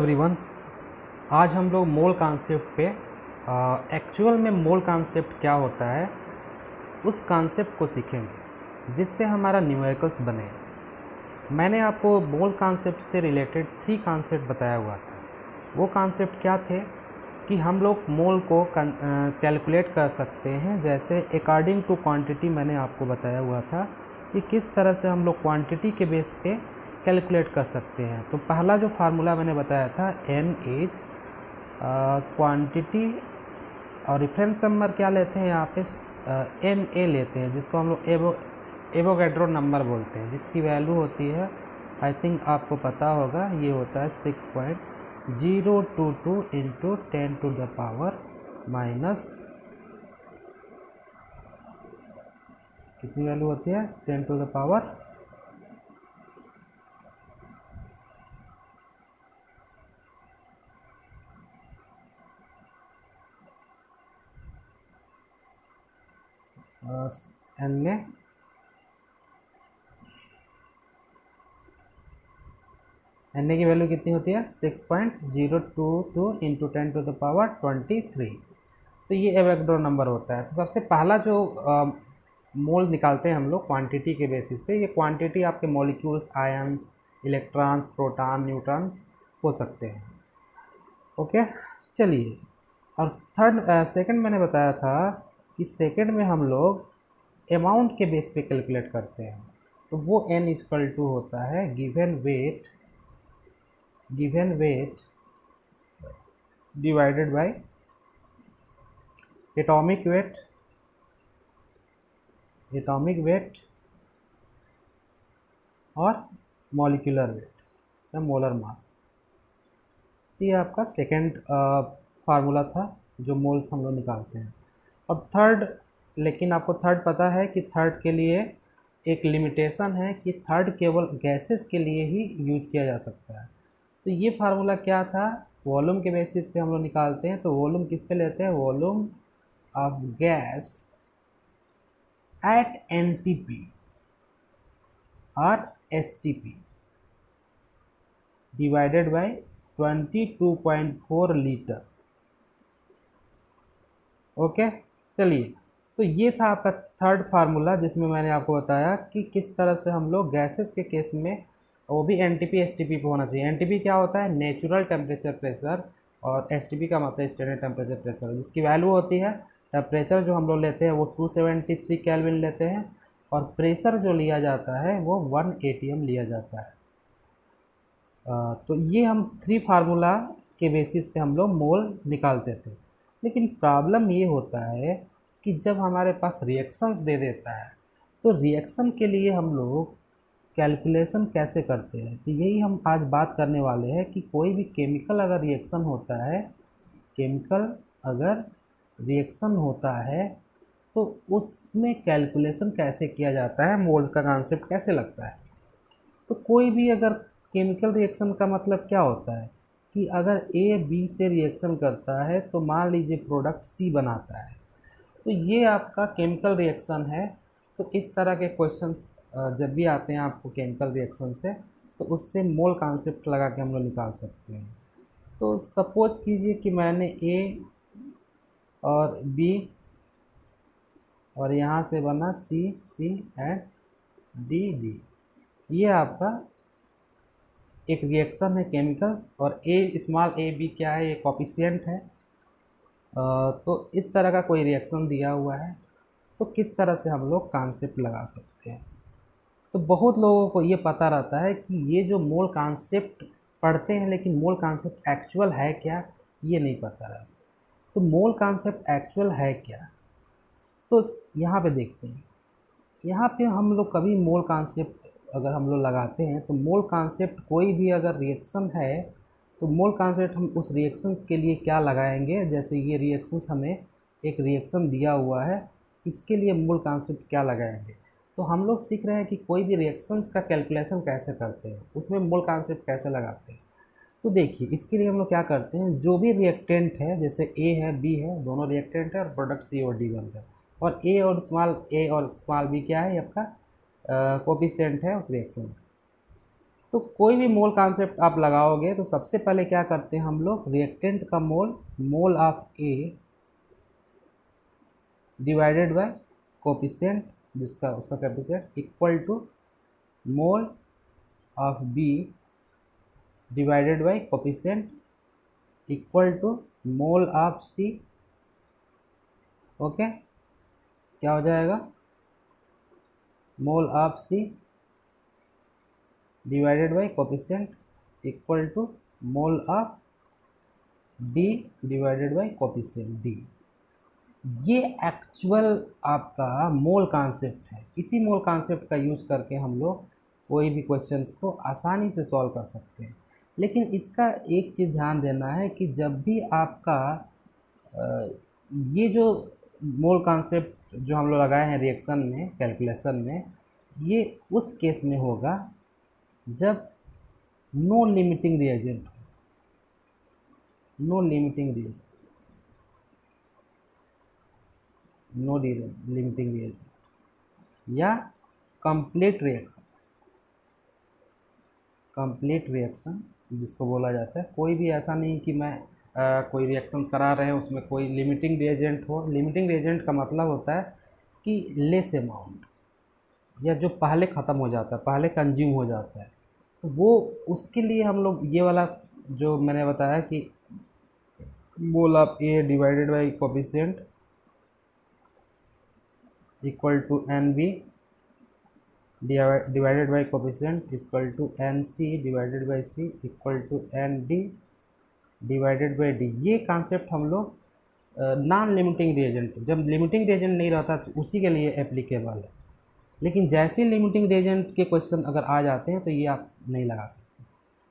Everyone, आज हम लोग मोल कॉन्सेप्ट पे एक्चुअल में मोल कॉन्सेप्ट क्या होता है उस कॉन्सेप्ट को सीखेंगे जिससे हमारा न्यूमेरिकल्स बने। मैंने आपको मोल कॉन्सेप्ट से रिलेटेड 3 कॉन्सेप्ट बताया हुआ था। वो कॉन्सेप्ट क्या थे कि हम लोग मोल को कैलकुलेट कर सकते हैं, जैसे अकॉर्डिंग टू क्वांटिटी। मैंने आपको बताया हुआ था कि किस तरह से हम लोग क्वांटिटी के बेस पे कैलकुलेट कर सकते हैं। तो पहला जो फार्मूला मैंने बताया था एन इज क्वांटिटी, और रेफरेंस नंबर क्या लेते हैं यहाँ पे एन ए लेते हैं, जिसको हम लोग एवोगैड्रो नंबर बोलते हैं, जिसकी वैल्यू होती है, आई थिंक आपको पता होगा, ये होता है 6.022 into 10 to the power minus कितनी वैल्यू होती है 10 टू द पावर एन में एन ए की वैल्यू कितनी होती है 6.022 इंटू 10 टू द पावर 23। तो ये एवोगैड्रो नंबर होता है। तो सबसे पहला जो मोल निकालते हैं हम लोग क्वांटिटी के बेसिस पे, ये क्वांटिटी आपके molecules, ions, electrons, proton, neutrons हो सकते हैं। ओके, चलिए। और सेकंड मैंने बताया था कि सेकंड में हम लोग अमाउंट के बेस पे कैलकुलेट करते हैं। तो वो n इक्वल टू होता है given weight divided by atomic wait और मॉलिक्यूलर वेट या मोलर मास। तो ये आपका सेकंड फार्मूला था जो मोल्स हम लोग निकालते हैं। अब थर्ड, लेकिन आपको थर्ड पता है कि थर्ड के लिए एक लिमिटेशन है कि थर्ड केवल गैसेस के लिए ही यूज किया जा सकता है। तो ये फार्मूला क्या था, वॉल्यूम के बेसिस पे हम लोग निकालते हैं। तो वॉल्यूम किस पे लेते हैं, volume of gas at NTP और STP divided by 22.4 litre. Okay, चलिए। तो ये था आपका थर्ड फार्मूला, जिसमें मैंने आपको बताया कि किस तरह से हम लोग गैसेस के केस में, वो भी एनटीपी एसटीपी पे होना चाहिए। एनटीपी क्या होता है, नेचुरल टेम्परेचर प्रेशर, और एसटीपी का मतलब स्टैंडर्ड टेम्परेचर प्रेशर, जिसकी वैल्यू होती है, टेम्परेचर जो हम लोग लेते हैं वो 273 केल्विन लेते हैं, और प्रेशर जो लिया जाता है वो 1 atm लिया जाता है। तो ये हम 3 फार्मूला के बेसिस पे हम लोग मोल निकालते थे। लेकिन प्रॉब्लम ये होता है कि जब हमारे पास रिएक्शंस दे देता है, तो रिएक्शन के लिए हम लोग कैलकुलेशन कैसे करते हैं। तो यही हम आज बात करने वाले हैं कि कोई भी केमिकल अगर रिएक्शन होता है तो उसमें कैलकुलेशन कैसे किया जाता है, मोल्स का कॉन्सेप्ट कैसे लगता है। तो कोई भी अगर केमिकल रिएक्शन का मतलब क्या होता है कि अगर ए बी से रिएक्शन करता है तो मान लीजिए प्रोडक्ट सी बनाता है, तो ये आपका केमिकल रिएक्शन है। तो इस तरह के क्वेश्चंस जब भी आते हैं आपको केमिकल रिएक्शन से, तो उससे मोल कॉन्सेप्ट लगा के हम लोग निकाल सकते हैं। तो सपोज कीजिए कि मैंने ए और बी, और यहाँ से बना सी एंड डी। ये आपका एक रिएक्शन है केमिकल, और स्मॉल ए बी क्या है, ये कोफिशिएंट है। तो इस तरह का कोई रिएक्शन दिया हुआ है, तो किस तरह से हम लोग कॉन्सेप्ट लगा सकते हैं। तो बहुत लोगों को ये पता रहता है कि ये जो मोल कॉन्सेप्ट पढ़ते हैं, लेकिन मोल कॉन्सेप्ट एक्चुअल है क्या, ये नहीं पता रहता। तो मोल कॉन्सेप्ट एक्चुअल है क्या, तो यहाँ पे देखते हैं। यहाँ पे हम लोग कभी मोल कॉन्सेप्ट अगर हम लोग लगाते हैं, तो मोल कॉन्सेप्ट कोई भी अगर रिएक्शन है, तो मोल कॉन्सेप्ट हम उस रिएक्शंस के लिए क्या लगाएंगे। जैसे ये रिएक्शंस, हमें एक रिएक्शन दिया हुआ है, इसके लिए मोल कॉन्सेप्ट क्या लगाएंगे। तो हम लोग सीख रहे हैं कि कोई भी रिएक्शंस का कैलकुलेशन कैसे करते हैं, उसमें मोल कॉन्सेप्ट कैसे लगाते हैं। तो देखिए, इसके लिए हम लोग क्या करते हैं, जो भी रिएक्टेंट है, जैसे ए है बी है, दोनों रिएक्टेंट है, और प्रोडक्ट सी और डी बन है, और ए और स्मॉल बी क्या है, आपका कोफिशिएंट है उस रिएक्शन का। तो कोई भी मोल कॉन्सेप्ट आप लगाओगे तो सबसे पहले क्या करते हैं हम लोग, रिएक्टेंट का mole of A divided by coefficient, जिसका उसका coefficient equal to mole of B divided by coefficient equal to mole of C. Okay, क्या हो जाएगा, mole of C divided by coefficient equal to mole of D divided by coefficient D. ये actual आपका mole concept है। इसी mole concept का use करके हम लोग कोई भी क्वेश्चंस को आसानी से सॉल्व कर सकते हैं। लेकिन इसका एक चीज़ ध्यान देना है कि जब भी आपका ये जो मोल कॉन्सेप्ट जो हम लोग लगाए हैं रिएक्शन में, कैलकुलेशन में, ये उस केस में होगा जब no limiting reagent, no limiting reagent, no limiting reagent या कंप्लीट रिएक्शन, कंप्लीट रिएक्शन जिसको बोला जाता है। कोई भी ऐसा नहीं कि मैं कोई रिएक्शंस करा रहे हैं उसमें कोई लिमिटिंग रिएजेंट हो। लिमिटिंग रिएजेंट का मतलब होता है कि लेस अमाउंट, या जो पहले ख़त्म हो जाता है, पहले कंज्यूम हो जाता है, तो वो उसके लिए हम लोग ये वाला जो मैंने बताया कि mole of A divided by coefficient equal to N B divided by coefficient equal to N C divided by C equal to N D divided by D. ये कॉन्सेप्ट हम लोग नॉन लिमिटिंग रिएजेंट, जब limiting reagent नहीं रहता तो उसी के लिए एप्लीकेबल है। लेकिन जैसे लिमिटिंग रिएजेंट के क्वेश्चन अगर आ जाते हैं तो ये आप नहीं लगा सकते।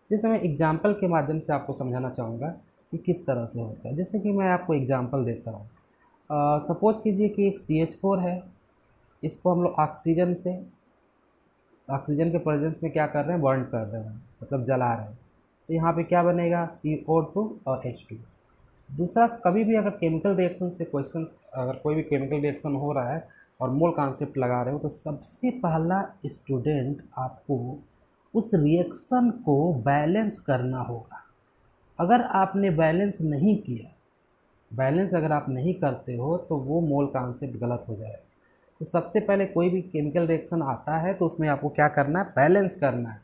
जैसे मैं एग्जांपल के माध्यम से आपको समझाना चाहूँगा कि किस तरह से होता है। जैसे कि मैं आपको एग्जांपल देता हूँ। सपोज कीजिए कि एक CH4 है, इसको हम लोग ऑक्सीजन से, ऑक्सीजन के प्रेजेंस में क्या कर रहे हैं, बर्न कर रहे हैं, मतलब जला रहे हैं। तो यहाँ पे क्या बनेगा, CO2 और H2। दूसरा, कभी भी अगर केमिकल रिएक्शन से क्वेश्चंस, अगर कोई भी केमिकल रिएक्शन हो रहा है और मोल कॉन्सेप्ट लगा रहे हो, तो सबसे पहला स्टूडेंट आपको उस रिएक्शन को बैलेंस करना होगा। अगर आपने बैलेंस नहीं किया, बैलेंस अगर आप नहीं करते हो तो वो मोल कॉन्सेप्ट गलत हो जाएगा। तो सबसे पहले कोई भी केमिकल रिएक्शन आता है तो उसमें आपको क्या करना है, बैलेंस करना है।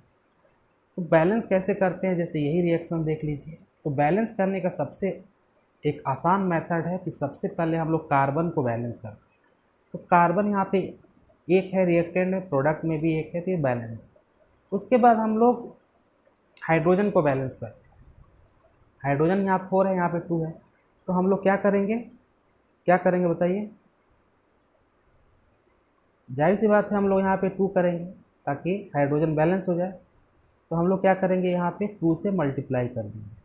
तो बैलेंस कैसे करते हैं, जैसे यही रिएक्शन देख लीजिए। तो बैलेंस करने का सबसे एक आसान मेथड है कि सबसे पहले हम लोग कार्बन को बैलेंस करते हैं। तो कार्बन यहाँ पे एक है रिएक्टेंट में, प्रोडक्ट में भी एक है, तो ये बैलेंस। उसके बाद हम लोग हाइड्रोजन को बैलेंस करते हैं। हाइड्रोजन यहाँ 4 है, यहाँ पे 2 है, तो हम लोग क्या करेंगे, क्या करेंगे बताइए। जाहिर सी बात है हम लोग यहाँ पे 2 करेंगे ताकि हाइड्रोजन बैलेंस हो जाए। तो हम लोग क्या करेंगे, यहाँ पे 2 से मल्टीप्लाई कर देंगे।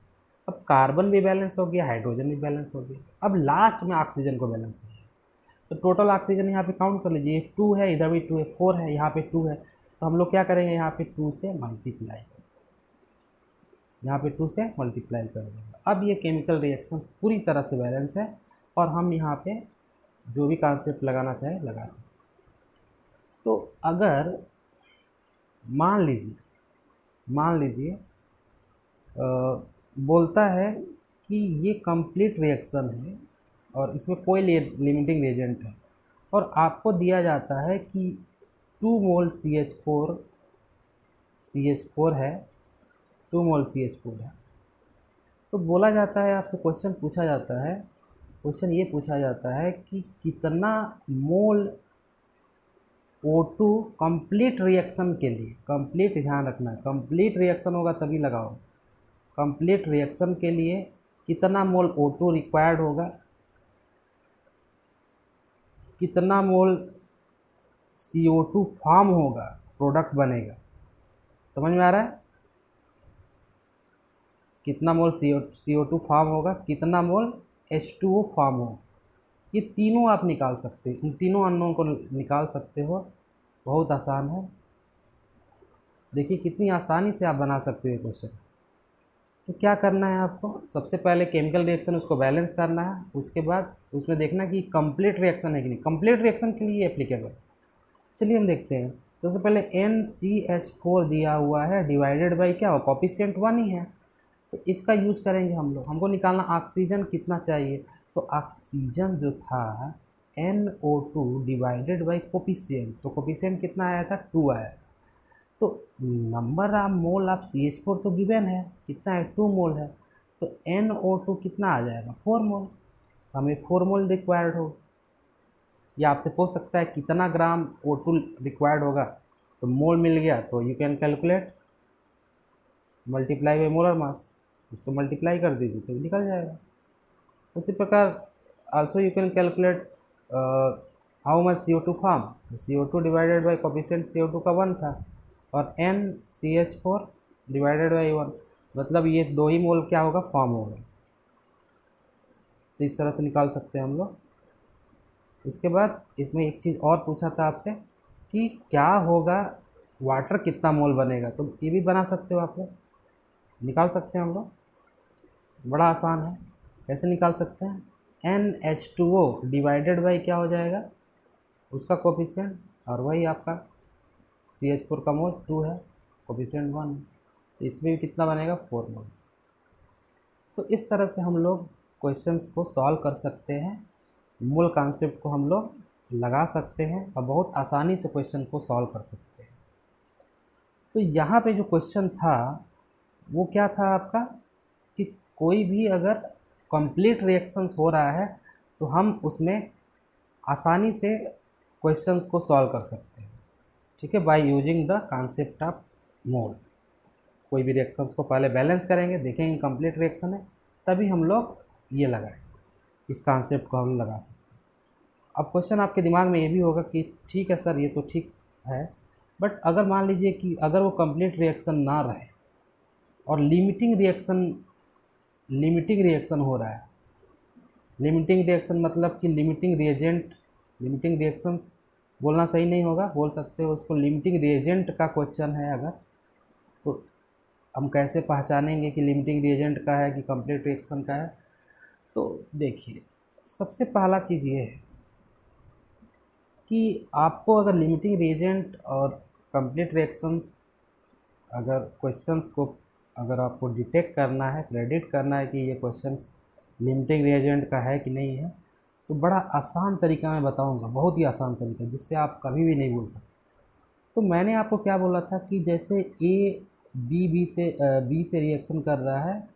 अब कार्बन भी बैलेंस हो गया, हाइड्रोजन भी बैलेंस हो गया। अब लास्ट में ऑक्सीजन को बैलेंस करेंगे। तो टोटल ऑक्सीजन यहाँ पे काउंट कर लीजिए, 2 है, इधर भी 2 है, 4 है, यहाँ पे 2 है। तो हम लोग क्या करेंगे, यहाँ पे 2 से मल्टीप्लाई, यहाँ पे 2 से मल्टीप्लाई कर देंगे। अब ये केमिकल रिएक्शंस पूरी तरह से बैलेंस है और हम यहाँ पे जो भी कॉन्सेप्ट लगाना चाहे लगा सकते। तो अगर मान लीजिए बोलता है कि ये कंप्लीट रिएक्शन है और इसमें कोई लिमिटिंग रिएजेंट है, और आपको दिया जाता है कि 2 मोल CH4 है, 2 मोल CH4 है। तो बोला जाता है, आपसे क्वेश्चन पूछा जाता है, क्वेश्चन ये पूछा जाता है कि कितना मोल O2 कंप्लीट रिएक्शन के लिए, कंप्लीट ध्यान रखना है, कंप्लीट रिएक्शन होगा तभी लगाओ, कंप्लीट रिएक्शन के लिए कितना मोल O2 रिक्वायर्ड होगा, कितना मोल CO2 फॉर्म होगा, प्रोडक्ट बनेगा। समझ में आ रहा है, कितना मोल CO2 फॉर्म होगा, कितना मोल H2O फॉर्म होगा। ये तीनों आप निकाल सकते हो, इन तीनों अननोन को निकाल सकते हो। बहुत आसान है, देखिए कितनी आसानी से आप बना सकते हो ये क्वेश्चन। तो क्या करना है आपको, सबसे पहले केमिकल रिएक्शन उसको बैलेंस करना है, उसके बाद उसमें देखना कि कंप्लीट रिएक्शन है कि नहीं। कंप्लीट रिएक्शन के लिए एप्लीकेबल। चलिए हम देखते हैं। सबसे पहले NCH4 दिया हुआ है, डिवाइडेड बाई क्या हो, कॉफिशिएंट 1 ही है, तो इसका यूज करेंगे हम लोग। हमको निकालना ऑक्सीजन कितना चाहिए, तो ऑक्सीजन जो था NO2 डिवाइडेड बाई कोफिशिएंट, तो कोफिशिएंट कितना आया था, 2 आया था। तो number of mole of CH4 तो गिवन है, कितना है, 2 मोल है, तो NO2 कितना आ जाएगा, 4 मोल, तो हमें 4 मोल रिक्वायर्ड हो। या आपसे पूछ सकता है कितना ग्राम O2 रिक्वायर्ड होगा, तो मोल मिल गया तो you can calculate, multiply by molar mass, इससे मल्टीप्लाई कर दीजिए तो निकल जाएगा। उसी प्रकार also you can calculate how much CO2 form, तो CO2 divided by coefficient CO2 का 1 था, और NCH4 डिवाइडेड बाई 1, मतलब ये 2 ही मोल क्या होगा, फॉर्म होगा। तो इस तरह से निकाल सकते हैं हम लोग। उसके बाद इसमें एक चीज़ और पूछा था आपसे कि क्या होगा, वाटर कितना मोल बनेगा, तो ये भी बना सकते हो आप लोग, निकाल सकते हैं हम लोग, बड़ा आसान है। कैसे निकाल सकते हैं, NH2O डिवाइडेड बाई क्या हो जाएगा, उसका कोफिशिएंट, और वही आपका CH4 का मोल 2 है, कोफिशिएंट 1 है, तो इसमें भी कितना बनेगा, 4 मोल। तो इस तरह से हम लोग क्वेश्चंस को सॉल्व कर सकते हैं, मूल कॉन्सेप्ट को हम लोग लगा सकते हैं और बहुत आसानी से क्वेश्चन को सॉल्व कर सकते हैं। तो यहाँ पे जो क्वेश्चन था वो क्या था आपका, कि कोई भी अगर कंप्लीट रिएक्शंस हो रहा है तो हम उसमें आसानी से क्वेश्चंस को सॉल्व कर सकते हैं, ठीक है, by using the concept of mole. कोई भी रिएक्शंस को पहले बैलेंस करेंगे, देखेंगे कंप्लीट रिएक्शन है, तभी हम लोग ये लगाएं, इस कॉन्सेप्ट को हम लगा सकते हैं। अब क्वेश्चन आपके दिमाग में ये भी होगा कि ठीक है सर, ये तो ठीक है, बट अगर मान लीजिए कि अगर वो कंप्लीट रिएक्शन ना रहे और लिमिटिंग रिएक्शन हो रहा है, लिमिटिंग रिएक्शन मतलब कि लिमिटिंग रिएक्शंस बोलना सही नहीं होगा, बोल सकते हो उसको लिमिटिंग रिएजेंट का क्वेश्चन है अगर, तो हम कैसे पहचानेंगे कि लिमिटिंग रिएजेंट का है कि कंप्लीट रिएक्शन का है। तो देखिए, सबसे पहला चीज़ ये है कि आपको अगर लिमिटिंग रिएजेंट और कंप्लीट रिएक्शंस अगर क्वेश्चंस को अगर आपको डिटेक्ट करना है, प्रेडिक्ट करना है कि ये क्वेश्चंस लिमिटिंग रिएजेंट का है कि नहीं है, तो बड़ा आसान तरीका मैं बताऊंगा, बहुत ही आसान तरीका जिससे आप कभी भी नहीं भूल सकते। तो मैंने आपको क्या बोला था कि जैसे बी से रिएक्शन कर रहा है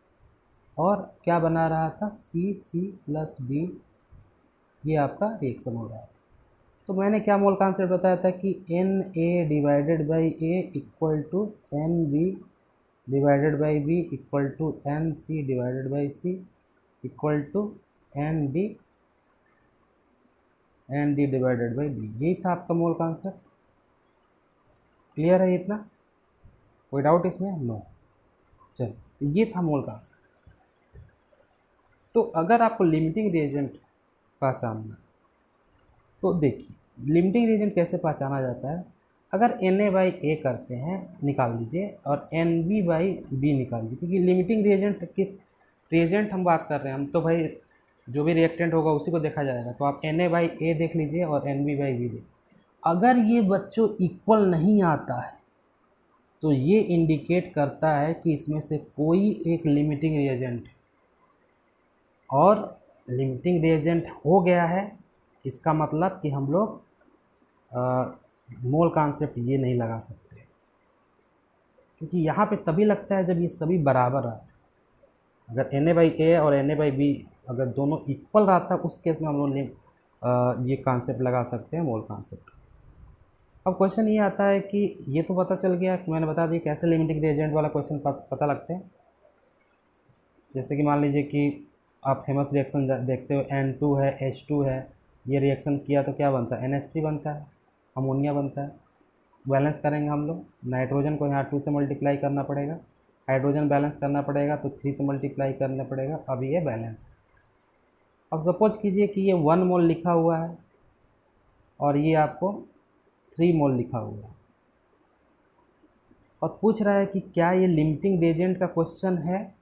और क्या बना रहा था, C प्लस D, ये आपका रिएक्शन हो रहा है। तो मैंने क्या मोल कॉन्सेप्ट बताया था कि Na divided by A equal to Nb divided by B equal to Nc divided by C equal to Nd divided by D, यही था आपका मोल कॉन्सेप्ट। क्लियर है इतना, कोई डाउट इसमें, नो। चलो, तो ये था मोल कॉन्सेप्ट। तो अगर आपको लिमिटिंग रिएजेंट पहचानना, तो देखिए लिमिटिंग रिएजेंट कैसे पहचाना जाता है। अगर Na/A करते हैं, निकाल लीजिए, और Nb/B निकाल लीजिए, क्योंकि लिमिटिंग रिएजेंट हम बात कर रहे हैं, हम तो भाई जो भी रिएक्टेंट होगा उसी को देखा जाएगा। तो आप Na/A देख लीजिए और Nb/B देख, अगर ये बच्चों इक्वल नहीं आता है तो ये इंडिकेट करता है कि इसमें से कोई एक लिमिटिंग रिएजेंट है, और लिमिटिंग रिएजेंट हो गया है, इसका मतलब कि हम लोग मोल कॉन्सेप्ट ये नहीं लगा सकते, क्योंकि यहाँ पे तभी लगता है जब ये सभी बराबर रहते हैं। अगर Na/A और Na/B अगर दोनों इक्वल रहता है, उस केस में हम लोग ये कॉन्सेप्ट लगा सकते हैं, मोल कॉन्सेप्ट। अब क्वेश्चन ये आता है कि ये तो पता चल गया कि मैंने बता दिया कैसे लिमिटिंग रिएजेंट वाला क्वेश्चन पता लगते हैं। जैसे कि मान लीजिए कि आप फेमस रिएक्शन देखते हो, N2 है, H2 है, ये रिएक्शन किया तो क्या बनता है, NH3 बनता है, अमोनिया बनता है। बैलेंस करेंगे हम लोग, नाइट्रोजन को यहाँ 2 से मल्टीप्लाई करना पड़ेगा, हाइड्रोजन बैलेंस करना पड़ेगा तो 3 से मल्टीप्लाई करना पड़ेगा, अब ये बैलेंस है। अब सपोज कीजिए कि ये 1 मोल लिखा हुआ है और ये आपको 3 मोल लिखा हुआ है, और पूछ रहा है कि क्या ये लिमिटिंग रिएजेंट का क्वेश्चन है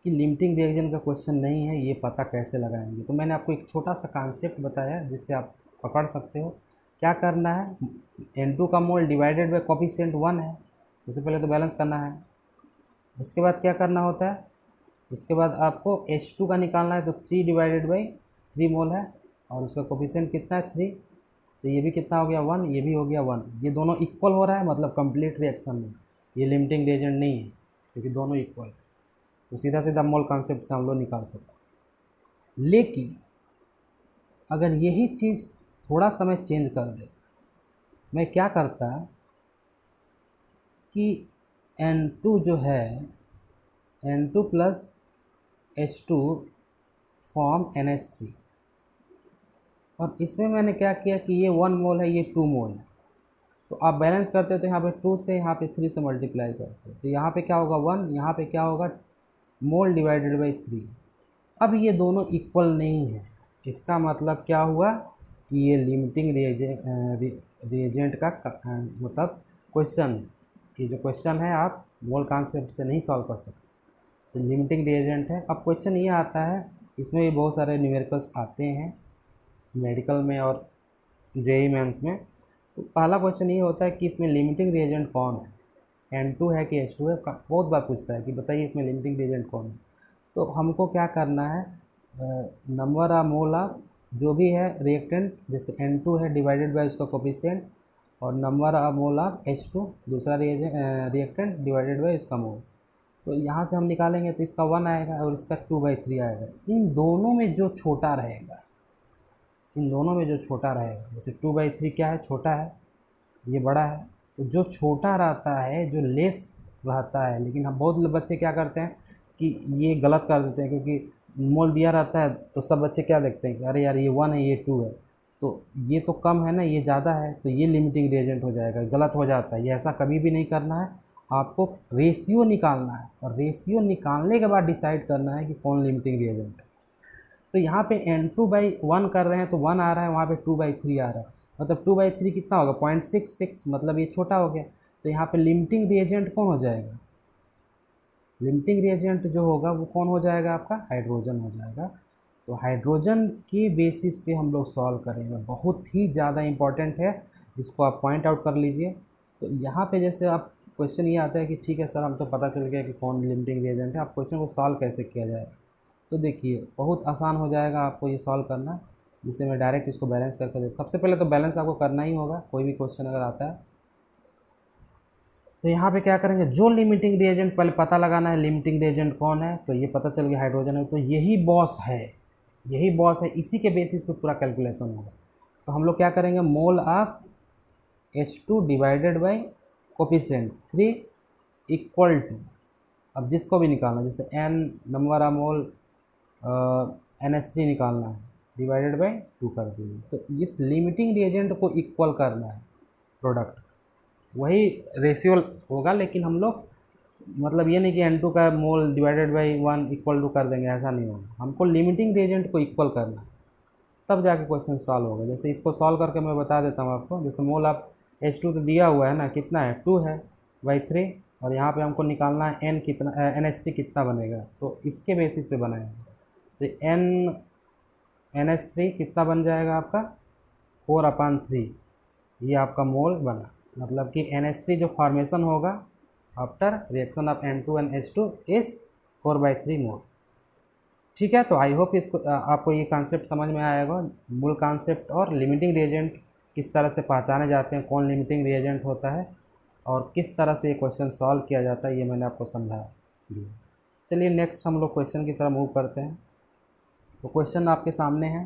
कि लिमिटिंग रिएजेंट का क्वेश्चन नहीं है, ये पता कैसे लगाएंगे। तो मैंने आपको एक छोटा सा कॉन्सेप्ट बताया जिससे आप पकड़ सकते हो क्या करना है, N2 का मोल डिवाइडेड बाई कोफिशिएंट 1 है, सबसे पहले तो बैलेंस करना है। उसके बाद क्या करना होता है, उसके बाद आपको H2 का निकालना है, तो 3 डिवाइडेड बाई 3 मोल है और उसका कोफिशिएंट कितना है 3, तो ये भी कितना हो गया 1, ये भी हो गया 1, ये दोनों इक्वल हो रहा है, मतलब कंप्लीट रिएक्शन में ये लिमिटिंग रिएजेंट नहीं है क्योंकि दोनों इक्वल है, तो सीधा सीधा मोल कॉन्सेप्ट से हम लोग निकाल सकते हैं। लेकिन अगर यही चीज़ थोड़ा समय चेंज कर दे, मैं क्या करता कि N2 जो है N2 plus H2 form NH3, और इसमें मैंने क्या किया कि ये 1 मोल है, ये 2 मोल है, तो आप बैलेंस करते तो यहाँ पे 2 से यहाँ पे 3 से मल्टीप्लाई करते तो यहाँ पे क्या होगा 1, यहाँ पे क्या होगा मोल डिवाइडेड बाई 3। अब ये दोनों इक्वल नहीं है, इसका मतलब क्या हुआ कि ये लिमिटिंग रिएजेंट का मतलब क्वेश्चन, ये जो क्वेश्चन है आप मोल कॉन्सेप्ट से नहीं सॉल्व कर सकते, तो लिमिटिंग रिएजेंट है। अब क्वेश्चन ये आता है, इसमें भी बहुत सारे न्यूमेरिकल्स आते हैं मेडिकल में और जेई मेंस में, तो पहला क्वेश्चन ये होता है कि इसमें लिमिटिंग रिएजेंट कौन है, N2 है कि H2 है, बहुत बार पूछता है कि बताइए इसमें लिमिटिंग रिएजेंट कौन है। तो हमको क्या करना है, नंबर ऑफ मोल ऑफ जो भी है रिएक्टेंट, जैसे N2 है डिवाइडेड बाय उसका कोफिशिएंट, और number of mole of H2 दूसरा रिएक्टेंट डिवाइडेड बाय उसका मोल, तो यहाँ से हम निकालेंगे तो इसका 1 आएगा और इसका 2/3 आएगा। इन दोनों में जो छोटा रहेगा, इन दोनों में जो छोटा रहेगा, जैसे 2/3 क्या है, छोटा है, ये बड़ा है, तो जो छोटा रहता है, जो लेस रहता है, लेकिन हम बहुत बच्चे क्या करते हैं कि ये गलत कर देते हैं, क्योंकि मोल दिया रहता है तो सब बच्चे क्या देखते हैं कि अरे यार ये 1 है ये 2 है, तो ये तो कम है ना, ये ज़्यादा है, तो ये लिमिटिंग रिएजेंट हो जाएगा, गलत हो जाता है। ये ऐसा कभी भी नहीं करना है, आपको रेशियो निकालना है और रेशियो निकालने के बाद डिसाइड करना है कि कौन लिमिटिंग रिएजेंट है। तो यहाँ पे N2/1 कर रहे हैं तो 1 आ रहा है, वहाँ पे 2/3 आ रहा है, मतलब 2/3 कितना होगा 0.66, मतलब ये छोटा हो गया, तो यहाँ पे लिमिटिंग रिएजेंट कौन हो जाएगा, लिमिटिंग रिएजेंट जो होगा वो कौन हो जाएगा, आपका हाइड्रोजन हो जाएगा। तो हाइड्रोजन के बेसिस पे हम लोग सॉल्व करेंगे, बहुत ही ज़्यादा इंपॉर्टेंट है, इसको आप पॉइंट आउट कर लीजिए। तो यहाँ पे जैसे आप क्वेश्चन ये आता है कि ठीक है सर हम तो पता चल गया कि कौन लिमिटिंग रिएजेंट है, आप क्वेश्चन को सॉल्व कैसे किया जाएगा, तो देखिए बहुत आसान हो जाएगा आपको ये सॉल्व करना, जिससे मैं डायरेक्ट इसको बैलेंस करके दे। सबसे पहले तो बैलेंस आपको करना ही होगा, कोई भी क्वेश्चन अगर आता है तो यहाँ पे क्या करेंगे, जो लिमिटिंग रिएजेंट पहले पता लगाना है, लिमिटिंग रिएजेंट कौन है, तो ये पता चल गया हाइड्रोजन है, तो यही बॉस है, यही बॉस है, इसी के बेसिस पे पूरा कैलकुलेशन होगा। तो हम लोग क्या करेंगे, mole of H2 divided by coefficient 3 equal to, अब जिसको भी निकालना, जैसे N number of mole NH3 निकालना है, डिवाइडेड बाई 2 कर दीजिए, तो इस लिमिटिंग रिएजेंट को इक्वल करना है प्रोडक्ट, वही रेशियो होगा, लेकिन हम लोग मतलब ये नहीं कि N2 का mole divided by 1 equal to कर देंगे, ऐसा नहीं होगा, हमको लिमिटिंग रिएजेंट को इक्वल करना है, तब जाके क्वेश्चन सॉल्व होगा। जैसे इसको सॉल्व करके मैं बता देता हूँ आपको, जैसे मोल ऑफ H2 तो दिया हुआ है ना, कितना है 2 है बाई 3, और यहाँ पे हमको निकालना है N कितना, NH3 कितना बनेगा, तो इसके बेसिस पे बनाएंगे, तो NH3 कितना बन जाएगा आपका 4/3, ये आपका मोल बना, मतलब कि NH3 जो फॉर्मेशन होगा after reaction of N2 and H2 is 4/3 मोल। ठीक है, तो आई होप इसको आपको ये कॉन्सेप्ट समझ में आएगा, मूल कॉन्सेप्ट और लिमिटिंग रिएजेंट किस तरह से पहचाने जाते हैं, कौन लिमिटिंग रिएजेंट होता है, और किस तरह से ये क्वेश्चन सॉल्व किया जाता है, ये मैंने आपको समझा दिया। चलिए नेक्स्ट हम लोग क्वेश्चन की तरफ मूव करते हैं। तो क्वेश्चन आपके सामने है,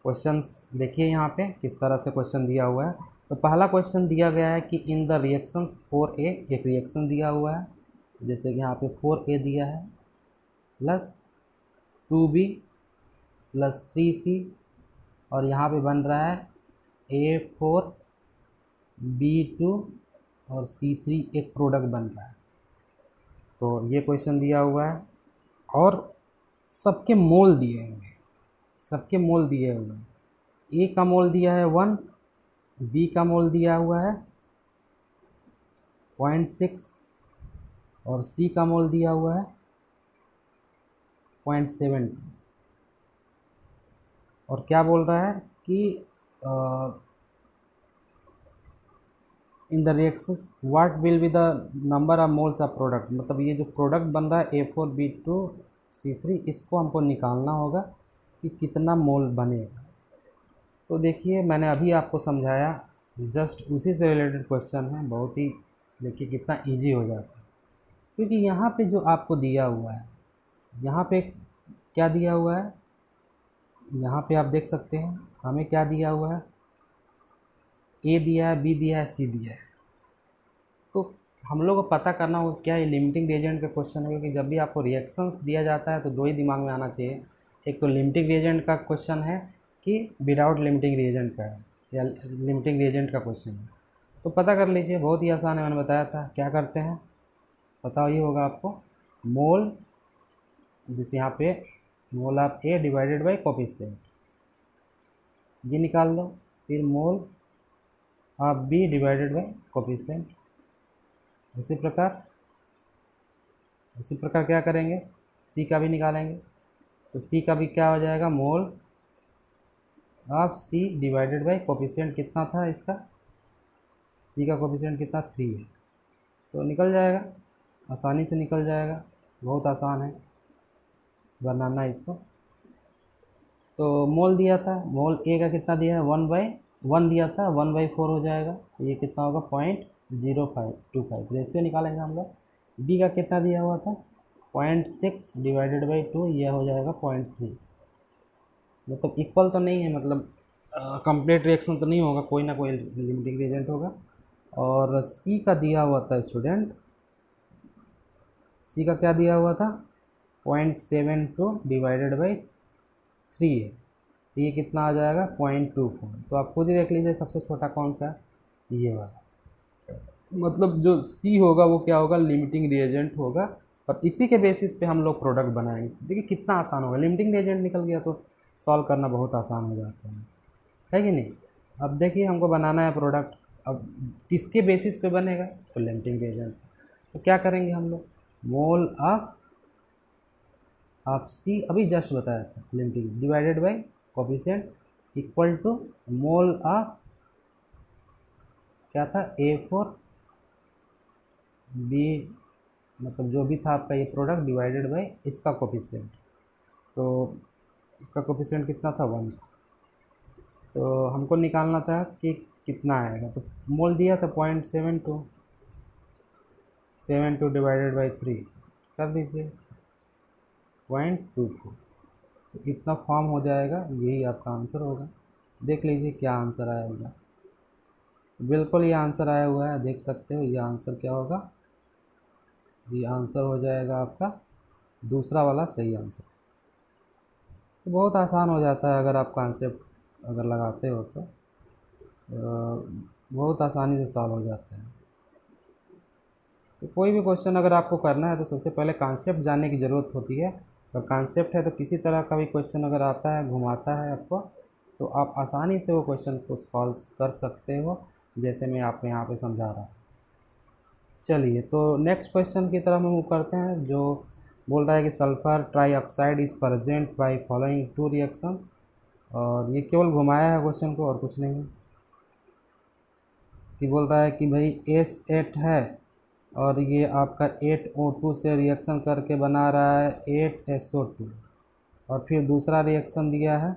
क्वेश्चंस देखिए यहाँ पे किस तरह से क्वेश्चन दिया हुआ है। तो पहला क्वेश्चन दिया गया है कि इन द रिएक्शंस 4A, एक रिएक्शन दिया हुआ है, जैसे कि यहाँ पे 4A दिया है प्लस 2B प्लस 3C, और यहाँ पे बन रहा है A4B2 और C3, एक प्रोडक्ट बन रहा है। तो ये क्वेश्चन दिया हुआ है और सबके मोल दिए हुए हैं, सबके मोल दिए हुए हैं। ए का मोल दिया है 1, बी का मोल दिया हुआ है 0.6 और सी का मोल दिया हुआ है 0.7, और क्या बोल रहा है कि in the reactions what will be the number of moles of product, मतलब ये जो प्रोडक्ट बन रहा है A4B2C3, इसको हमको निकालना होगा कि कितना मोल बनेगा। तो देखिए मैंने अभी आपको समझाया, जस्ट उसी से रिलेटेड क्वेश्चन है, बहुत ही देखिए कितना इजी हो जाता है। क्योंकि यहाँ पे जो आपको दिया हुआ है, यहाँ पे क्या दिया हुआ है, यहाँ पे आप देख सकते हैं हमें क्या दिया हुआ है, ए दिया है, बी दिया है, सी दिया है। तो हम लोग को पता करना होगा क्या ये लिमिटिंग रिएजेंट का क्वेश्चन है, क्योंकि जब भी आपको रिएक्शंस दिया जाता है तो दो ही दिमाग में आना चाहिए, एक तो लिमिटिंग रिएजेंट का क्वेश्चन है कि विदाउट लिमिटिंग रिएजेंट का है, या लिमिटिंग रिएजेंट का क्वेश्चन है। तो पता कर लीजिए, बहुत ही आसान है, मैंने बताया था। क्या करते हैं पता ही होगा आपको, मोल जैसे यहाँ पे mole of A divided by coefficient, ये निकाल लो। फिर mole of B divided by coefficient. उसी प्रकार क्या करेंगे, सी का भी निकालेंगे। तो सी का भी क्या हो जाएगा, mole of C divided by coefficient कितना था इसका, सी का कोफिशिएंट कितना 3 है, तो निकल जाएगा, आसानी से निकल जाएगा, बहुत आसान है बनाना इसको। तो मोल दिया था, मोल ए का कितना दिया है 1/1 दिया था, 1/4 हो जाएगा, तो ये कितना होगा 0.0525, रेशियो निकालेंगे हम लोग। बी का कितना दिया हुआ था 0.6 डिवाइडेड बाई 2, यह हो जाएगा 0.3, मतलब इक्वल तो नहीं है, मतलब कंप्लीट रिएक्शन तो नहीं होगा, कोई ना कोई लिमिटिंग रिएजेंट होगा। और सी का दिया हुआ था स्टूडेंट, सी का क्या दिया हुआ था 0.72 डिवाइडेड बाई 3 है, तो ये कितना आ जाएगा 0.24। तो आप खुद ही देख लीजिए सबसे छोटा कौन सा है, ये वाला, मतलब जो सी होगा वो क्या होगा, लिमिटिंग रिएजेंट होगा, और इसी के बेसिस पे हम लोग प्रोडक्ट बनाएंगे। देखिए कितना आसान होगा, लिमिटिंग रिएजेंट निकल गया तो सॉल्व करना बहुत आसान हो जाता है कि नहीं। अब देखिए हमको बनाना है प्रोडक्ट, अब किसके बेसिस पे बनेगा, तो लिमिटिंग रिएजेंट। तो क्या करेंगे हम लोग, मोल ऑफ सी अभी जस्ट बताया था, limiting divided by coefficient equal to mole of क्या था A4 बी, मतलब जो भी था आपका ये प्रोडक्ट डिवाइडेड बाई इसका कोफिशिएंट, तो इसका कोफिशिएंट कितना था 1 था, तो हमको निकालना था कि कितना आएगा। तो मोल दिया था 0.72 डिवाइडेड बाई 3 कर दीजिए 0.24, तो इतना फॉर्म हो जाएगा, यही आपका आंसर होगा। देख लीजिए क्या आंसर आया होगा, तो बिल्कुल ये आंसर आया हुआ है, देख सकते हो। ये आंसर क्या होगा, ये आंसर हो जाएगा आपका दूसरा वाला सही आंसर। तो बहुत आसान हो जाता है अगर आप कॉन्सेप्ट अगर लगाते हो तो बहुत आसानी से सॉल्व हो जाता है। तो कोई भी क्वेश्चन अगर आपको करना है तो सबसे पहले कॉन्सेप्ट जानने की ज़रूरत होती है। अगर कॉन्सेप्ट है तो किसी तरह का भी क्वेश्चन अगर आता है, घुमाता है आपको, तो आप आसानी से वो क्वेश्चन को सॉल्व कर सकते हो, जैसे मैं आपको यहाँ पे समझा रहा हूँ। चलिए तो नेक्स्ट क्वेश्चन की तरफ हम मूव करते हैं, जो बोल रहा है कि sulphur trioxide is present by following 2 reaction, और ये केवल घुमाया है क्वेश्चन को और कुछ नहीं है। कि बोल रहा है कि भाई S8 है और ये आपका 8O2 से रिएक्शन करके बना रहा है 8SO2, और फिर दूसरा रिएक्शन दिया है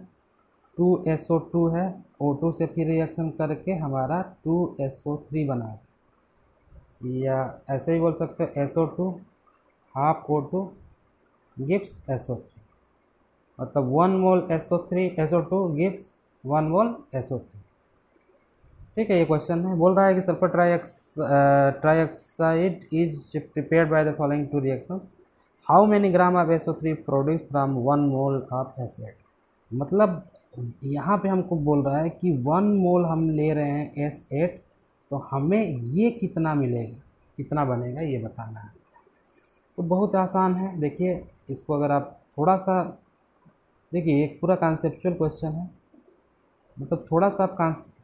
2SO2 है, O2 से फिर रिएक्शन करके हमारा 2SO3 बना रहा है, या ऐसे ही बोल सकते हो SO2 half O2 gives SO3, मतलब 1 मोल SO2 गिव्स 1 मोल SO3। ठीक है, ये क्वेश्चन है, बोल रहा है कि sulphur trioxide is prepared by the following 2 reactions, how many gram of SO3 produce from 1 mole of acid. मतलब यहाँ पे हमको बोल रहा है कि 1 मोल हम ले रहे हैं S8, तो हमें ये कितना मिलेगा, कितना बनेगा, ये बताना है। तो बहुत आसान है, देखिए इसको अगर आप थोड़ा सा देखिए, एक पूरा कॉन्सेप्चुअल क्वेश्चन है, मतलब थोड़ा सा आप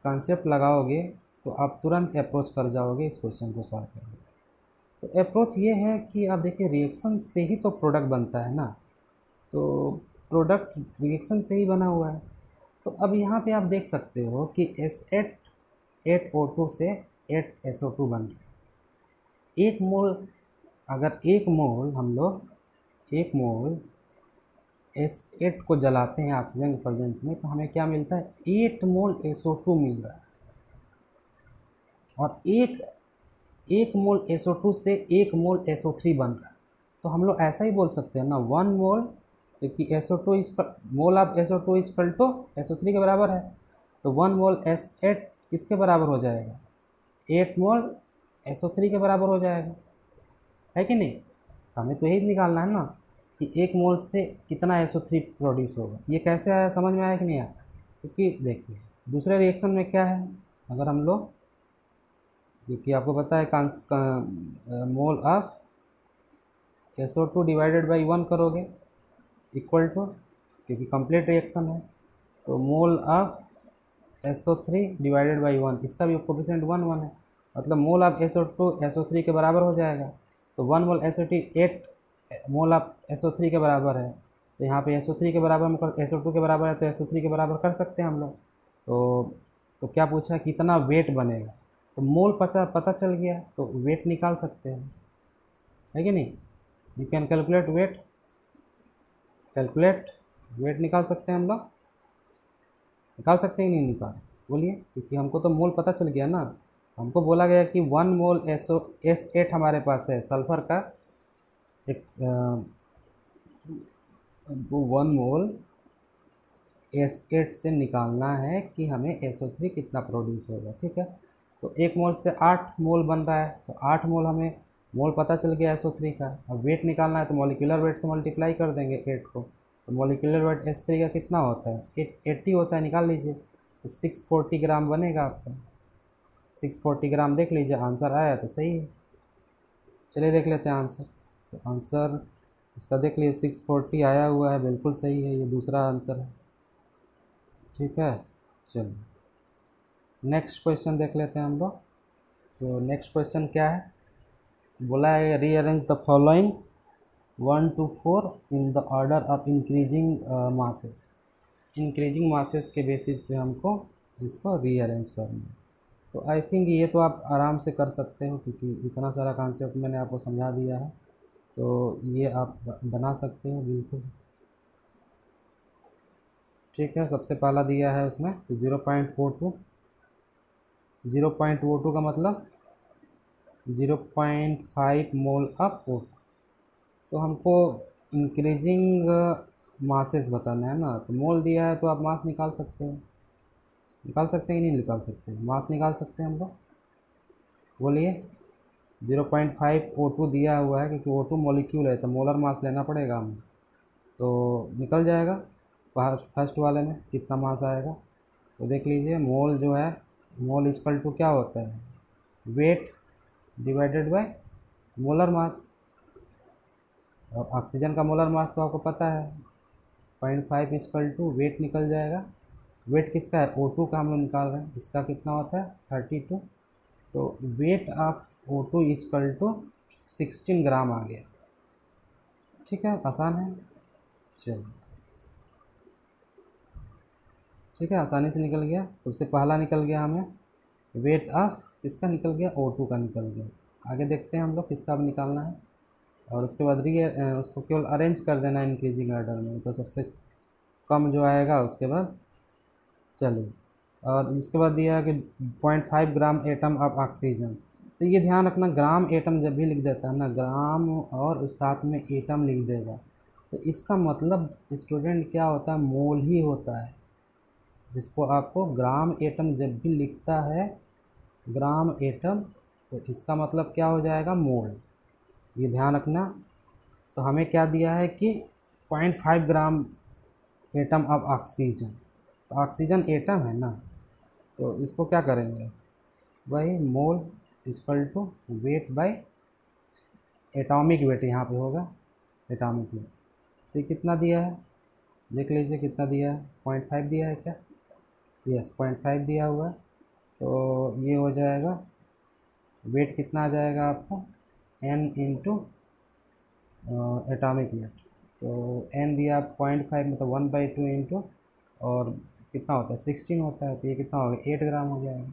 कॉन्सेप्ट लगाओगे तो आप तुरंत अप्रोच कर जाओगे इस क्वेश्चन को सॉल्व करने। तो अप्रोच ये है कि आप देखिए रिएक्शन से ही तो प्रोडक्ट बनता है ना, तो प्रोडक्ट रिएक्शन से ही बना हुआ है। तो अब यहाँ पे आप देख सकते हो कि S8 8O2 से 8 SO2 बन रहा है। एक मोल, अगर एक मोल हम लोग एक मोल S8 को जलाते हैं ऑक्सीजन के प्रेजेंस में, तो हमें क्या मिलता है, 8 मोल SO2 मिल रहा है। और एक मोल SO2 से 1 मोल SO3 बन रहा है। तो हम लोग ऐसा ही बोल सकते हैं ना, 1 मोल, क्योंकि SO2 mole of SO2 equal to SO3 के बराबर है, तो 1 मोल S8 किसके बराबर हो जाएगा, 8 मोल SO3 के बराबर हो जाएगा, है कि नहीं। तो हमें तो यही निकालना है ना कि 1 मोल से कितना SO3 प्रोड्यूस होगा। ये कैसे आया, समझ में आया कि नहीं आया। क्योंकि देखिए दूसरे रिएक्शन में क्या है, अगर हम लोग, क्योंकि आपको पता है mole of SO2 divided by 1 करोगे इक्वल टू, क्योंकि कंप्लीट रिएक्शन है, तो mole of SO3 divided by 1, इसका भी कोफिशिएंट 1 1 है, मतलब मोल ऑफ SO2 SO3 के बराबर हो जाएगा। तो 1 मोल SO2 8 मोल ऑफ SO3 के बराबर है, तो यहाँ पे SO3 के बराबर SO2 के बराबर है, तो SO3 के बराबर कर सकते हैं हम लोग। तो क्या पूछा, कितना वेट बनेगा, तो मोल पता चल गया, तो वेट निकाल सकते हैं, है कि नहीं। यू कैन कैलकुलेट वेट निकाल सकते हैं हम लोग, निकाल सकते हैं, नहीं निकाल सकते, बोलिए। क्योंकि हमको तो मोल पता चल गया ना, हमको बोला गया कि 1 मोल S8 हमारे पास है सल्फर का, एक 1 मोल S8 से निकालना है कि हमें SO3 कितना प्रोड्यूस होगा, ठीक है। तो 1 मोल से 8 मोल बन रहा है, तो 8 मोल हमें मोल पता चल गया SO3 का। अब वेट निकालना है तो मॉलिक्यूलर वेट से मल्टीप्लाई कर देंगे 8 को, तो मॉलिक्यूलर वेट S3 का कितना होता है, 80 होता है, निकाल लीजिए, तो 640 ग्राम बनेगा आपका। 640 ग्राम देख लीजिए, आंसर आया तो सही है। चलिए देख लेते हैं आंसर। तो आंसर इसका देख लीजिए 640 आया हुआ है, बिल्कुल सही है, ये दूसरा आंसर है, ठीक है। चलिए नेक्स्ट क्वेश्चन देख लेते हैं हम लोग। तो नेक्स्ट क्वेश्चन क्या है, बोला है rearrange the following 1 to 4 in the order of increasing masses. Increasing masses के बेसिस पे हमको इसको रीअरेंज करना है। तो आई थिंक ये तो आप आराम से कर सकते हो, क्योंकि इतना सारा कॉन्सेप्ट मैंने आपको समझा दिया है, तो ये आप बना सकते हो बिल्कुल, ठीक है। सबसे पहला दिया है उसमें तो 0.42, 0.42 का मतलब 0.5 मोल ऑफ O2। तो हमको इंक्रीजिंग मासेस बताना है ना, तो मोल दिया है तो आप मास निकाल सकते हैं, निकाल सकते हैं कि नहीं निकाल सकते, मास निकाल सकते हैं हम लोग, बोलिए। 0.5 O2 दिया हुआ है, क्योंकि O2 मॉलिक्यूल है तो मोलर मास लेना पड़ेगा हमें, तो निकल जाएगा फर्स्ट वाले में कितना मास आएगा। तो देख लीजिए मोल जो है, मोल इक्वल टू क्या होता है, weight divided by molar mass. और ऑक्सीजन का मोलर मास तो आपको पता है 0.5 इक्वल टू वेट निकल जाएगा। वेट किसका है, O2 का हम लोग निकाल रहे हैं, इसका कितना होता है 32, तो weight of O2 equal to 16 gram आ गया, ठीक है, आसान है। चलिए ठीक है, आसानी से निकल गया। सबसे पहला निकल गया हमें वेट ऑफ किसका निकल गया, O2 का निकल गया। आगे देखते हैं हम लोग किसका अब निकालना है, और उसके बाद उसको केवल अरेंज कर देना है इंक्रीजिंग ऑर्डर में, तो सबसे कम जो आएगा उसके बाद। चलिए, और इसके बाद दिया है कि 0.5 ग्राम एटम ऑफ ऑक्सीजन। तो ये ध्यान रखना, ग्राम एटम जब भी लिख देता है ना, ग्राम और उस साथ में एटम लिख देगा, तो इसका मतलब स्टूडेंट क्या होता है, मोल ही होता है, जिसको आपको ग्राम एटम जब भी लिखता है ग्राम एटम, तो इसका मतलब क्या हो जाएगा, मोल, ये ध्यान रखना। तो हमें क्या दिया है कि 0.5 ग्राम एटम ऑफ ऑक्सीजन, तो ऑक्सीजन एटम है ना, तो इसको क्या करेंगे, वही mole equal to weight by atomic weight, यहाँ पे होगा एटॉमिक वेट। तो ये कितना दिया है, देख लीजिए कितना दिया है, 0.5 दिया है क्या, यस 0.5 दिया हुआ है। तो ये हो जाएगा वेट कितना आ जाएगा आपको, n इंटू एटॉमिक वेट, तो n दिया 0.5 मतलब 1/2 इंटू, और कितना होता है 16 होता है, तो ये कितना हो गया 8 ग्राम हो जाएगा,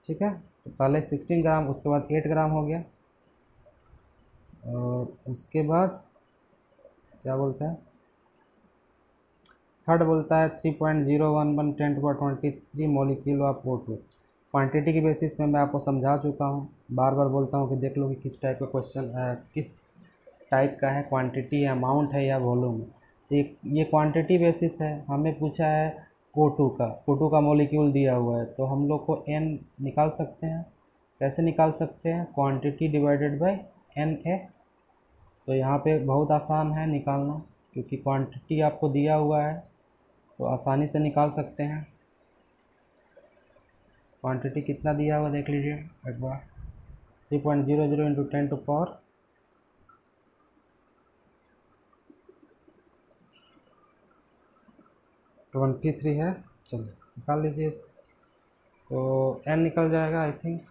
ठीक है। तो पहले 16 ग्राम, उसके बाद 8 ग्राम हो गया, और उसके बाद क्या बोलता है, थर्ड बोलता है 3.011 10^23 मॉलिक्यूल ऑफ O2। क्वांटिटी की बेसिस में मैं आपको समझा चुका हूँ, बार बार बोलता हूँ कि देख लो कि किस टाइप का क्वेश्चन किस टाइप का है, क्वांटिटी अमाउंट है या वॉल्यूम। तो ये क्वांटिटी बेसिस है, हमें पूछा है O2 का मॉलिक्यूल दिया हुआ है, तो हम लोग को n निकाल सकते हैं। कैसे निकाल सकते हैं, क्वांटिटी डिवाइडेड बाय Na। तो यहाँ पे बहुत आसान है निकालना, क्योंकि क्वांटिटी आपको दिया हुआ है तो आसानी से निकाल सकते हैं। क्वांटिटी कितना दिया हुआ देख लीजिए एक बार, 3.00 इंटू 10^23 है। चलिए निकाल लीजिए इसको। तो n निकल जाएगा, आई थिंक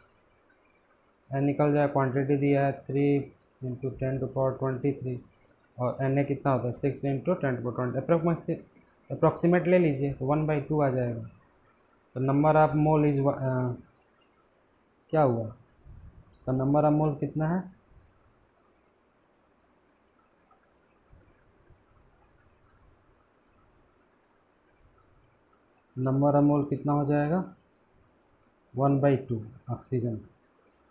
n निकल जाएगा। क्वांटिटी दिया है 3 इंटू 10^23, और Na कितना होता है 6 इंटू 10^20, अप्रोक्सीमेट ले लीजिए तो 1/2 आ जाएगा। तो नंबर ऑफ मोल इज क्या हुआ, इसका नंबर ऑफ मोल कितना है, नंबर ऑफ मोल कितना हो जाएगा 1/2 ऑक्सीजन।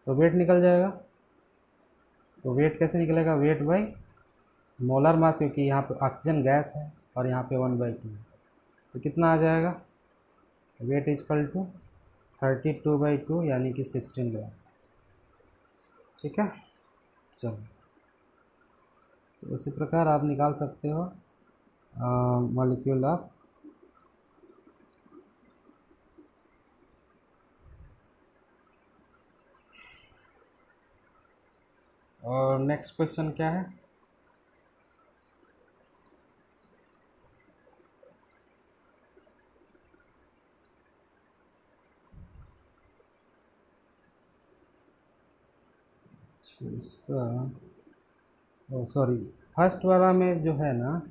तो वेट निकल जाएगा। तो वेट कैसे निकलेगा, वेट बाई मोलर मास, क्योंकि यहाँ पे ऑक्सीजन गैस है और यहाँ पे 1/2 है। तो कितना आ जाएगा, वेट इजकल टू 32/2 यानी कि 16 ग्राम। ठीक है। चलो, तो उसी प्रकार आप निकाल सकते हो मॉलिक्यूल ऑफ और नेक्स्ट क्वेश्चन क्या है, इसका सॉरी फर्स्ट वाला में जो है ना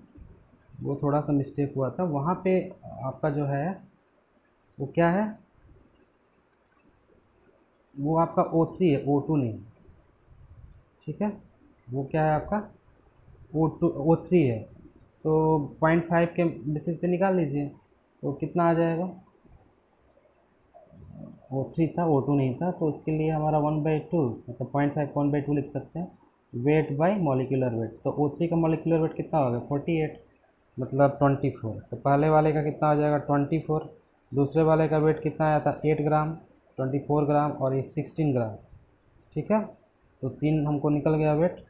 वो थोड़ा सा मिस्टेक हुआ था, वहाँ पे आपका जो है वो क्या है, वो आपका O3 है, O2 नहीं। ठीक है, वो क्या है आपका O3 है। तो 0.5 के बेसिस पे निकाल लीजिए, तो कितना आ जाएगा, O3 था, O2 नहीं था, तो उसके लिए हमारा 1/2 मतलब 0.5 को 1/2 लिख सकते हैं, वेट बाय मॉलिक्यूलर वेट। तो O3 का मॉलिक्यूलर वेट कितना होगा 48 मतलब 24। तो पहले वाले का कितना आ जाएगा 24, दूसरे वाले का वेट कितना आया था 8 ग्राम, 24 ग्राम, और ये 16 ग्राम। ठीक है, तो 3 हमको निकल गया वेट,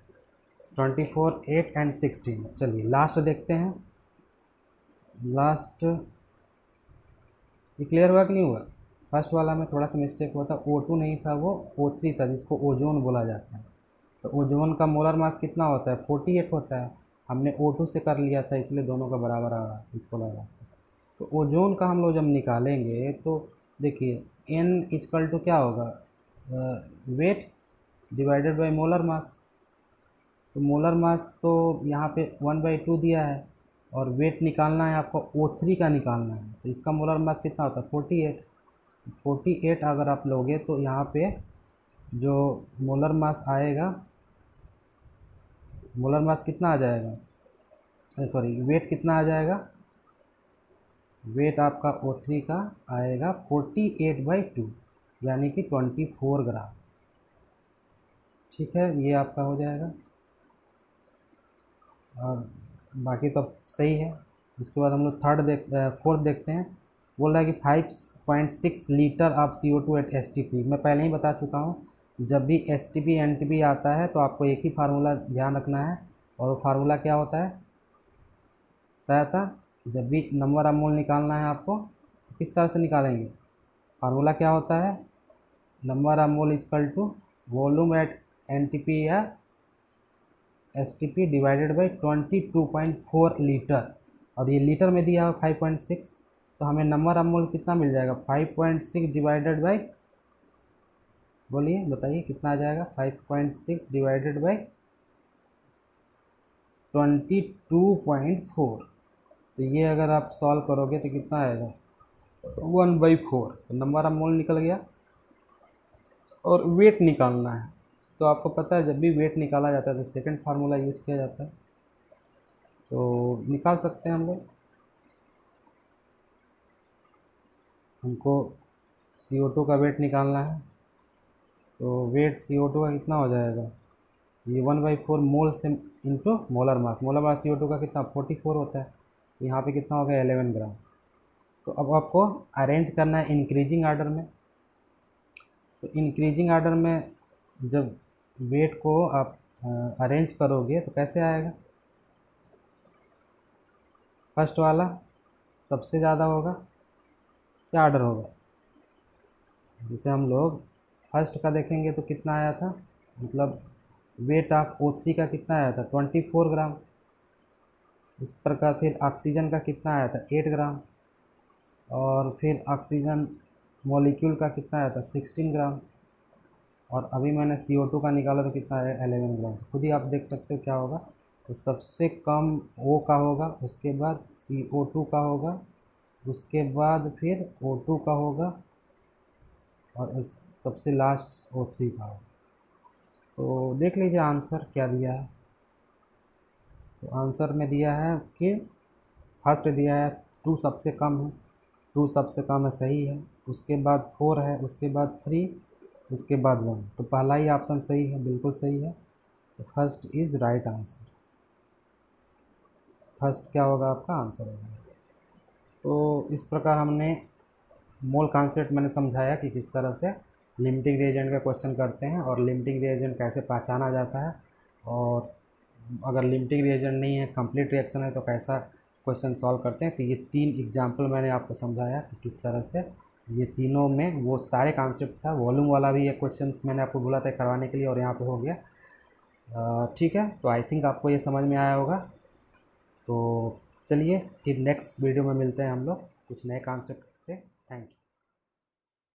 24, 8 एंड 16। चलिए लास्ट देखते हैं, लास्ट ये क्लियर हुआ कि नहीं हुआ। फर्स्ट वाला में थोड़ा सा मिस्टेक हुआ था, O2 नहीं था, वो O3 था, जिसको ओजोन बोला जाता है। तो ओजोन का मोलर मास कितना होता है 48 होता है, हमने O2 से कर लिया था, इसलिए दोनों का बराबर आ रहा है, इक्वल आ रहा है। तो ओजोन का हम लोग जब निकालेंगे तो देखिए N इक्वल टू क्या होगा, weight divided by molar mass. तो मोलर मास तो यहाँ पे 1/2 दिया है, और वेट निकालना है आपको O3 का निकालना है, तो इसका मोलर मास कितना होता है 48। 48 अगर आप लोगे तो यहाँ पे जो मोलर मास आएगा, मोलर मास कितना आ जाएगा, सॉरी वेट कितना आ जाएगा, वेट आपका O3 का आएगा 48/2 यानी कि 24 ग्राम। ठीक है, ये आपका हो जाएगा, और बाकी तो सही है। उसके बाद हम लोग फोर्थ देखते हैं। बोल रहा है कि 5.6 litre of CO2 eight STP। मैं पहले ही बता चुका हूँ, जब भी STP NTP आता है तो आपको एक ही फार्मूला ध्यान रखना है, और वो फार्मूला क्या होता है, बताया था। जब भी नंबर ऑफ मोल निकालना है आपको तो किस तरह से निकालेंगे, फार्मूला क्या होता है, number of mole equal to volume at NTP या STP डिवाइडेड बाई 22.4 लीटर, और ये लीटर में दिया है 5.6, तो हमें नंबर ऑफ मोल कितना मिल जाएगा 5.6 डिवाइडेड बाई, बोलिए बताइए कितना आ जाएगा 5.6 डिवाइडेड बाई 22.4। तो ये अगर आप सॉल्व करोगे तो कितना आएगा 1/4। तो नंबर ऑफ मोल निकल गया। और वेट निकालना है। तो आपको पता है जब भी वेट निकाला जाता है तो सेकंड फार्मूला यूज किया जाता है, तो निकाल सकते हैं हम लोग। हमको CO2 का वेट निकालना है, तो वेट CO2 का कितना हो जाएगा, ये 1/4 मोल से into molar mass. Molar mass CO2 का कितना 44 होता है, तो यहाँ पे कितना हो गया 11 ग्राम। तो अब आपको अरेंज करना है इंक्रीजिंग आर्डर में। तो इंक्रीजिंग आर्डर में जब वेट को आप अरेंज करोगे तो कैसे आएगा, फर्स्ट वाला सबसे ज़्यादा होगा, क्या आर्डर होगा। जैसे हम लोग फर्स्ट का देखेंगे तो कितना आया था, मतलब वेट ऑफ O3 का कितना आया था 24 ग्राम। इस प्रकार फिर ऑक्सीजन का कितना आया था 8 ग्राम, और फिर ऑक्सीजन मॉलिक्यूल का कितना आया था 16 ग्राम, और अभी मैंने CO2 का निकाला तो कितना आया 11 ग्राम। तो खुद ही आप देख सकते हो क्या होगा, तो सबसे कम O का होगा, उसके बाद CO2 का होगा, उसके बाद फिर O2 का होगा, और उस सबसे लास्ट O3 का होगा। तो देख लीजिए आंसर क्या दिया है। तो आंसर में दिया है कि फर्स्ट दिया है 2 सबसे कम है, 2 सबसे कम है, सही है। उसके बाद 4 है, उसके बाद 3, उसके बाद 1। तो पहला ही ऑप्शन सही है, बिल्कुल सही है। तो first is right answer. First क्या होगा आपका आंसर होगा। तो इस प्रकार हमने मोल कॉन्सेप्ट मैंने समझाया कि किस तरह से लिमिटिंग रिएजेंट का क्वेश्चन करते हैं और लिमिटिंग रिएजेंट कैसे पहचाना जाता है, और अगर लिमिटिंग रिएजेंट नहीं है कंप्लीट रिएक्शन है तो कैसा क्वेश्चन सॉल्व करते हैं। तो ये 3 एग्जाम्पल मैंने आपको समझाया कि किस तरह से ये तीनों में वो सारे कॉन्सेप्ट था। वॉल्यूम वाला भी ये क्वेश्चन मैंने आपको बोला था करवाने के लिए, और यहाँ पे हो गया। ठीक है, तो आई थिंक आपको ये समझ में आया होगा। तो चलिए फिर नेक्स्ट वीडियो में मिलते हैं हम लोग कुछ नए कॉन्सेप्ट से। Thank you.